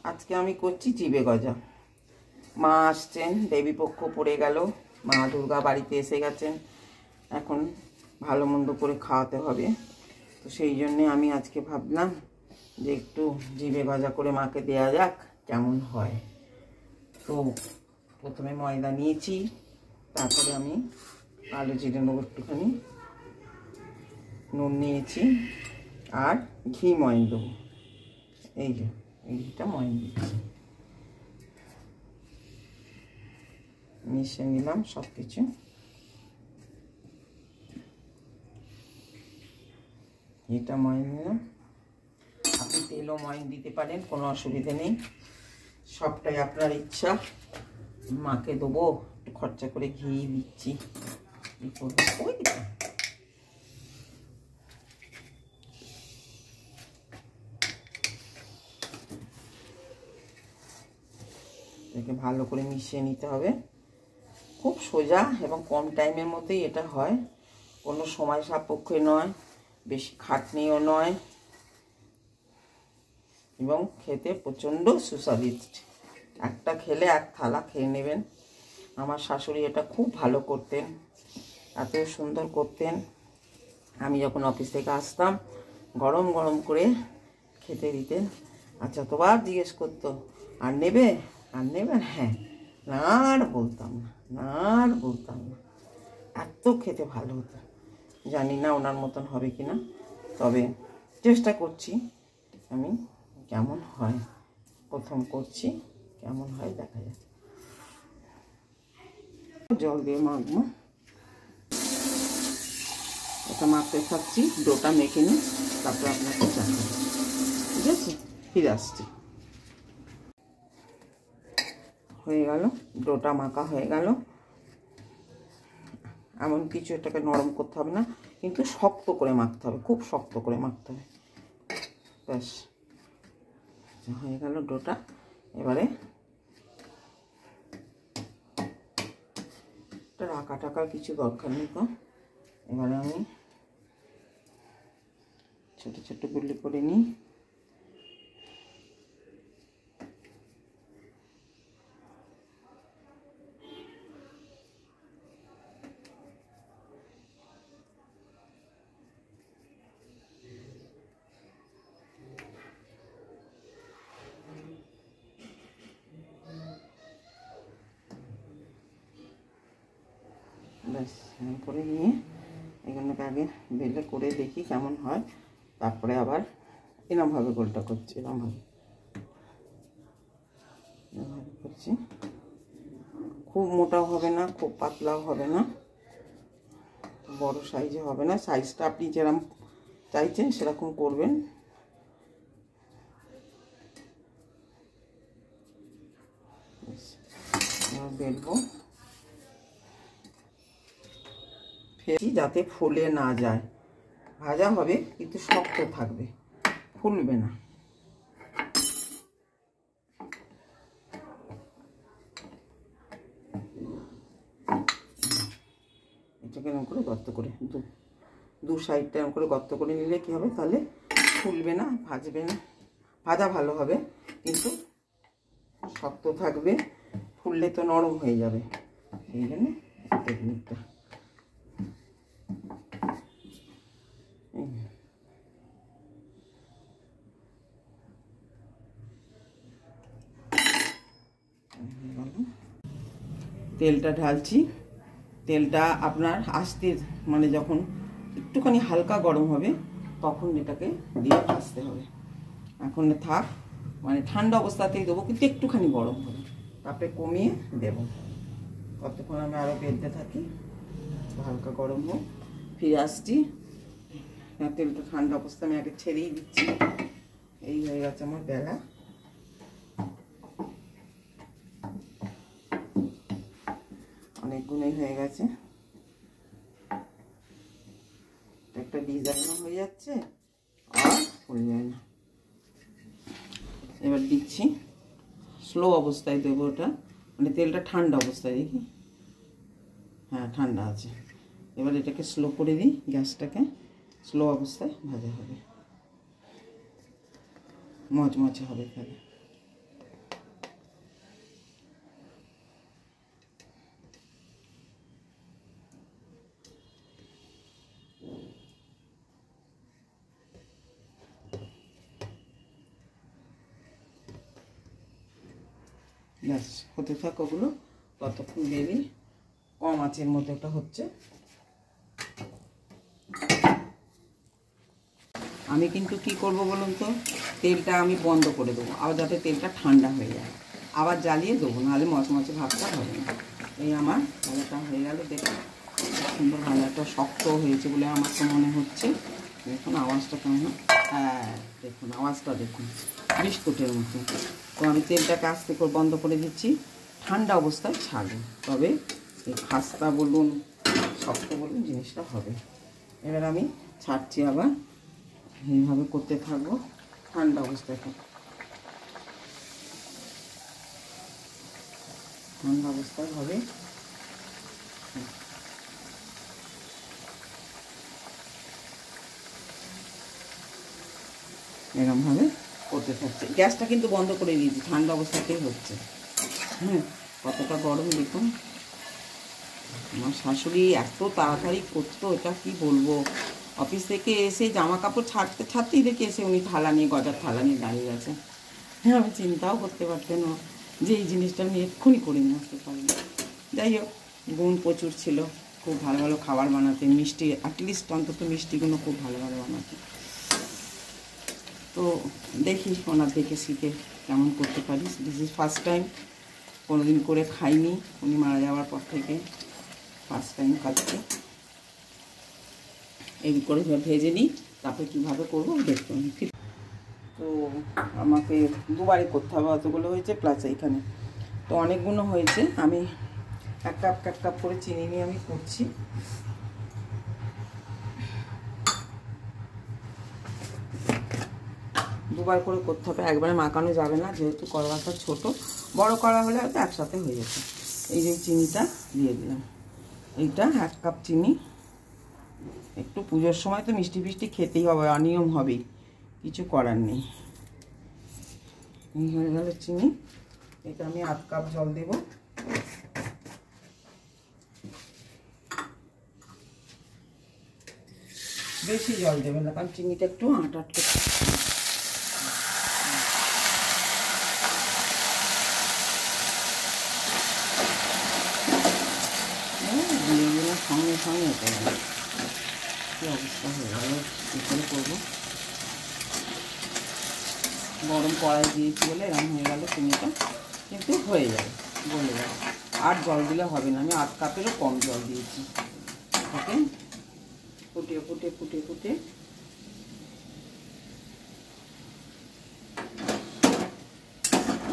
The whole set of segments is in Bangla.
আজকে আমি করছি জিবে গজা। মা আসছেন, দেবীপক্ষ পড়ে গেল, মা দুর্গা বাড়িতে এসে গেছেন, এখন ভালো মন্দ করে খাওয়াতে হবে। তো সেই জন্যে আমি আজকে ভাবলাম যে একটু জিবে গজা করে মাকে দেয়া যাক, কেমন হয়। তো প্রথমে ময়দা নিয়েছি, তারপরে আমি আলু জিরে নেবো একটুখানি, নুন নিয়েছি আর ঘি ময়ন দেবো। এই যে এই ঘিটা ময়ন দিচ্ছি, মিশিয়ে নিলাম সব কিছু। এটা ময়ন নিলাম, আপনি তেলও ময়ন দিতে পারেন, কোনো অসুবিধে নেই, সবটাই আপনার ইচ্ছা। মাকে দেবো, একটু খরচা করে ঘি দিচ্ছি, কী করবো। এটাকে ভালো করে মিশিয়ে নিতে হবে। খুব সোজা এবং কম টাইমের মধ্যেই এটা হয়, কোনো সময় সাপেক্ষ নয়, বেশি খাটনিও নয়, এবং খেতে প্রচণ্ড সুস্বাদিষ্ট। একটা খেলে এক থালা খেয়ে নেবেন। আমার শাশুড়ি এটা খুব ভালো করতেন, এত সুন্দর করতেন। আমি যখন অফিস থেকে আসতাম গরম গরম করে খেতে দিতেন। আচ্ছা, তোবার জিজ্ঞেস করতো, আর নেবে আর নেবে? হ্যাঁ, না আর বলতাম না, না আর বলতাম না, এত খেতে ভালো হতো। জানি না ওনার মতন হবে কি না, তবে চেষ্টা করছি আমি, কেমন হয়। প্রথম করছি, কেমন হয় দেখা যাক। জল দিয়ে মাখবো, এটা মাখতে থাকছি, ডোটা মেখে নিই, তারপরে আপনাকে দেখাবো। ঠিক আছে, ফিরে আসছি। হয়ে গেল, ডোটা মাখা হয়ে গেল। এমন কিছু এটাকে নরম করতে হবে না, কিন্তু শক্ত করে মাখতে হবে, খুব শক্ত করে মাখতে হবে। ব্যাস হয়ে গেল ডোটা। এবারে রাখা টাকার কিছু দরকার নেই তো। এবারে আমি ছোটো ছোটো গুলি করে নিই। ব্যাস করে নিয়ে এগুলোকে আগে বেলে করে দেখি কেমন হয়, তারপরে আবার এরমভাবে গোলটা করছি, এরমভাবে করছি। খুব মোটাও হবে না, খুব পাতলাও হবে না, বড় সাইজে হবে না। সাইজটা আপনি যেরকম চাইছেন সেরকম করবেন। বেলবো, ফেলি যাতে ফুলে না যায়। ভাজা হবে কিন্তু শক্ত থাকবে, ফুলবে না। এটাকে এরকম করে গর্ত করে দু সাইডটা এরকম করে গর্ত করে নিলে কী হবে, তাহলে ফুলবে না, ভাজবে না। ভাজা ভালো হবে কিন্তু শক্ত থাকবে, ফুললে তো নরম হয়ে যাবে। সেই জন্য টেকনিকটা। তেলটা ঢালছি, তেলটা আপনার আস্তে, মানে যখন একটুখানি হালকা গরম হবে তখন এটাকে দিয়ে ভাজতে হবে। এখন থাক, মানে ঠান্ডা অবস্থাতেই দেবো, কিন্তু একটুখানি গরম হবে, তারপরে কমিয়ে দেবো। কতক্ষণ আমি আরও বেলতে থাকি, হালকা গরম হোক, ফিরে আসছি। তেলটা ঠান্ডা অবস্থা আমি আগে ছেড়েই দিচ্ছি। এই হয়ে গেছে আমার বেলা। অনেকগুলোই হয়ে গেছে, একটা ডিজাইনও হয়ে যাচ্ছে আর হয়ে যায় না। এবার দিচ্ছি, স্লো অবস্থায় দেবো ওটা, মানে তেলটা ঠান্ডা অবস্থায় দেখি, হ্যাঁ ঠান্ডা আছে। এবার এটাকে স্লো করে দিই, গ্যাসটাকে স্লো অবস্থায় ভাজা হবে, মচমচে হবে তাহলে। ব্যাস হতে থাক ওগুলো, ততক্ষণ দেরি কম আঁচের মধ্যে ওটা হচ্ছে। আমি কিন্তু কি করব বলুন তো, তেলটা আমি বন্ধ করে দেবো, আবার যাতে তেলটা ঠান্ডা হয়ে যায়, আবার জ্বালিয়ে দেবো, নাহলে মচমচে ভাবটা হবে না। এই আমার ভাজাটা হয়ে গেল, দেখুন সুন্দর ভাজাটা শক্ত হয়েছে বলে আমার তো মনে হচ্ছে। দেখুন আওয়াজটা কেমন, হ্যাঁ দেখুন আওয়াজটা দেখুন বিস্কুটের মতো। তো আমি তেলটাকে আস্তে করে বন্ধ করে দিচ্ছি, ঠান্ডা অবস্থায় ছাড়বো, তবে এই খাস্তা বলুন শক্ত বলুন জিনিসটা হবে। এবার আমি ছাড়ছি, আবার এইভাবে করতে থাকবো ঠান্ডা অবস্থায়। ঠান্ডা অবস্থায় হবে। এরকমভাবে করতে থাকছে। গ্যাসটা কিন্তু বন্ধ করে দিয়েছি, ঠান্ডা অবস্থাতেই হচ্ছে। হ্যাঁ, কতটা গরম দেখুন। আমার শাশুড়ি এত তাড়াতাড়ি করতো, এটা কি বলবো। অফিস থেকে এসে জামা কাপড় ছাড়তেই দেখে এসে উনি থালা নিয়ে, গজার থালা নিয়ে দাঁড়িয়ে গেছে। হ্যাঁ, আমি চিন্তাও করতে পারতেন না যে এই জিনিসটা আমি এক্ষুনি করে নিয়ে আসতে পারবো। যাই হোক, গুণ প্রচুর ছিল, খুব ভালো ভালো খাবার বানাতেন, মিষ্টি অ্যাটলিস্ট অন্তত মিষ্টিগুলো খুব ভালো ভালো বানাতেন। তো দেখি ওনার দেখে শিখে কেমন করতে পারি। দিস ইজ ফার্স্ট টাইম, কোনোদিন করে খাইনি, উনি মারা যাওয়ার পর থেকে ফার্স্ট টাইম খাচ্ছি। এই করে ভেজে নিই, তারপরে কীভাবে করবো দেখতে হবে। তো আমাকে দুবারে করতে হবে, অতগুলো হয়েছে প্লাস এইখানে তো অনেকগুলো হয়েছে। আমি এক কাপ করে চিনি নিয়ে আমি করছি। দুবার করে করতে হবে, একবারে মাখানো যাবে না, যেহেতু কড়াটা ছোট। বড় কড়া হলে হয়তো একসাথে হয়ে যেত। এই যে চিনিটা দিয়ে দিলাম, এইটা 1 কাপ চিনি। একটু পুজোর সময় তো মিষ্টি ফিষ্টি খেতেই হবে, অনিয়ম হবেই, কিছু করার নেই। এই হয়ে গেল চিনি। এটা আমি 1/2 কাপ জল দেব। বেশি জল দেবেন না, কারণ চিনিটা একটু আটা সঙ্গে সঙ্গে হতে হবে। কী অবস্থা হয়ে গেল, কী করে করবো। গরম কড়াই দিয়েছি বলে এরকম হয়ে গেল চিনিটা, কিন্তু হয়ে যাবে, গলে যাবে। আর জল দিলে হবে না, আমি 1/2 কাপেরও কম জল দিয়েছি। ওকে, ফুটিয়ে ফুটিয়ে ফুটিয়ে ফুটিয়ে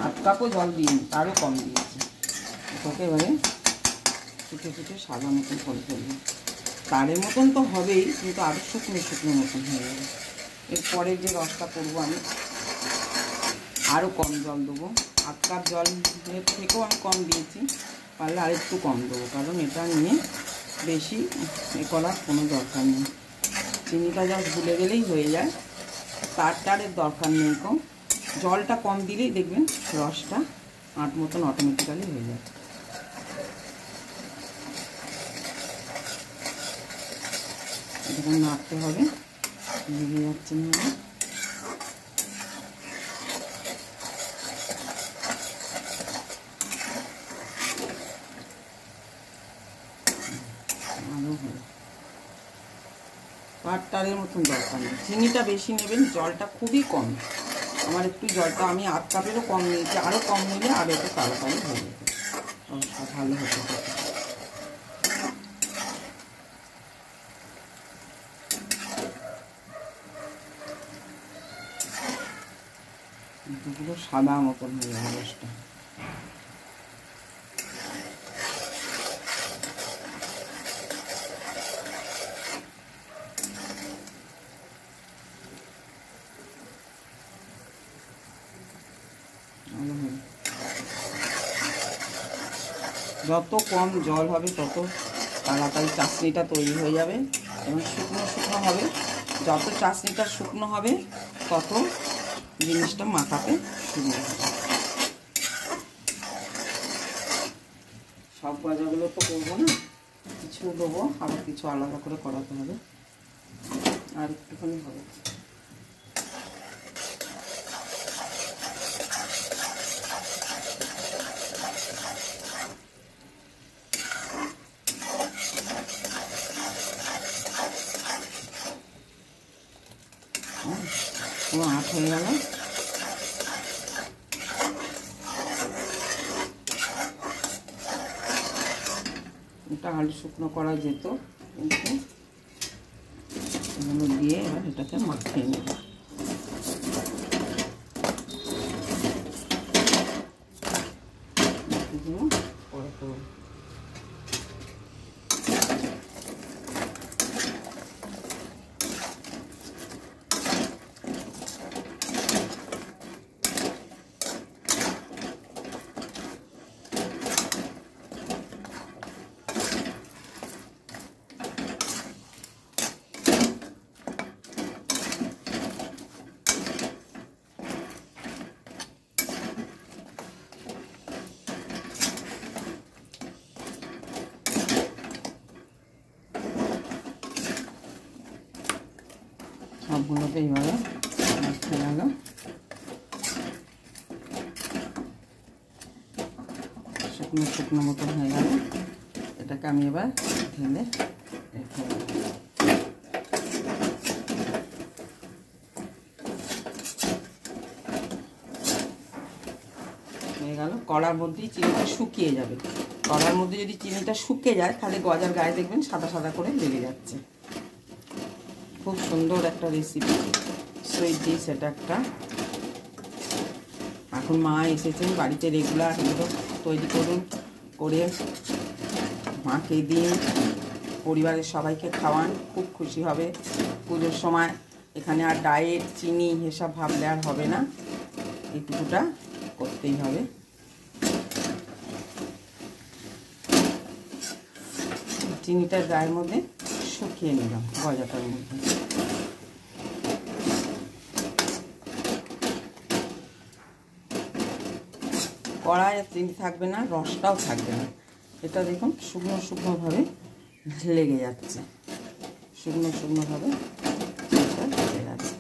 1/2 কাপও জল দিইনি, তারও কম দিয়েছি। ওকে এবারে ফুটিয়ে ফুটিয়ে সাদা মতন করে ফেলবো। তারের মতন তো হবেই, কিন্তু আরও শুকনো শুকনো মতন হয়ে যাবে। এরপরে যে রসটা করবো আমি আরও কম জল দেবো। 1/2 কাপ জলের থেকেও আমি কম দিয়েছি, পারলে আর একটু কম দেবো, কারণ এটা নিয়ে বেশি এ করার কোনো দরকার নেই। চিনিটা জাস্ট গুলে গেলেই হয়ে যায়, তারের দরকার নেই কম। জলটা কম দিলেই দেখবেন রসটা আট মতন অটোমেটিক্যালি হয়ে যায়। এটা নাড়তে হবে, লেগে যাচ্ছে না। তারের মতন দরকার নেই, চিনিটা বেশি নেবেন, জলটা খুবই কম। আমার একটু জলটা আমি 1/2 কাপেরও কম নিয়েছি, আরও কম নিলে আর একটু তাড়াতাড়ি হয়ে যেত, ভালো হতো। এগুলো সাদা মতন হয়ে যাবে রসটা। যত কম জল হবে তত তাড়াতাড়ি চাশনিটা তৈরি হয়ে যাবে এবং শুকনো শুকনো হবে। যত চাশনিটা শুকনো হবে তত জিনিসটা মাখাতে সুবিধা হবে। সব ভাজাগুলো তো করবো না, কিছু দেবো, আবার কিছু আলাদা করে করাতে হবে। আর একটুখানি হবে। শুকনো আঁশ হয়ে গেল। এটা আলু শুকনো করা যেত, কিন্তু এগুলো দিয়ে এবার এটাকে মাখিয়ে নেব। পরে করব। সবগুলোকে এইভাবে মাখতে গেল। শুকনো শুকনো মতো হয়ে গেল। এটাকে আমি এবার ঢেলে রেখে দেব। হয়ে গেল। কড়ার মধ্যেই চিনিটা শুকিয়ে যাবে। কড়ার মধ্যে যদি চিনিটা শুকিয়ে যায় তাহলে গজার গায়ে দেখবেন সাদা সাদা করে লেগে যাচ্ছে। খুব সুন্দর একটা রেসিপি, সুইট ডিশ এটা একটা। এখন মা এসেছেন বাড়িতে, রেগুলার এগুলো তৈরি করুন, করে মাকে দিন, পরিবারের সবাইকে খাওয়ান, খুব খুশি হবে। পুজোর সময় এখানে আর ডায়েট, চিনি এসব ভাবলে আর হবে না, এইটুকুটা করতেই হবে। চিনিটা গায়ের মধ্যে শুকিয়ে নিলাম গজাটার মধ্যে। কড়াইয়ে চিনি থাকবে না, রসটাও থাকবে না। এটা দেখুন শুকনো শুকনোভাবে লেগে যাচ্ছে, শুকনো শুকনোভাবে লেগে যাচ্ছে।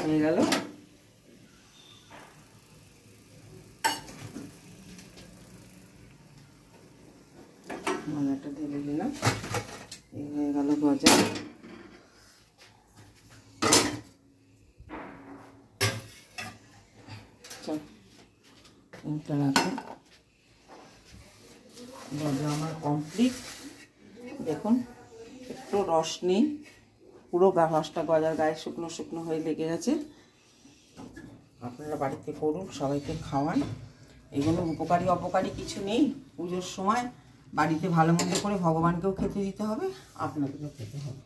হয়ে গেল। গজাটা ঢেলে দিলাম, এই হয়ে গেল গজা। এটা রাখো। গজা আমার কমপ্লিট। দেখুন একটু রস নেই, পুরো রসটা গজার গায়ে শুকনো শুকনো হয়ে লেগে গেছে। আপনারা বাড়িতে করুন, সবাইকে খাওয়ান। এগুলো উপকারী অপকারী কিছু নেই। পুজোর সময় বাড়িতে ভালো মন্দ করে ভগবানকেও খেতে দিতে হবে, আপনাদেরও খেতে হবে।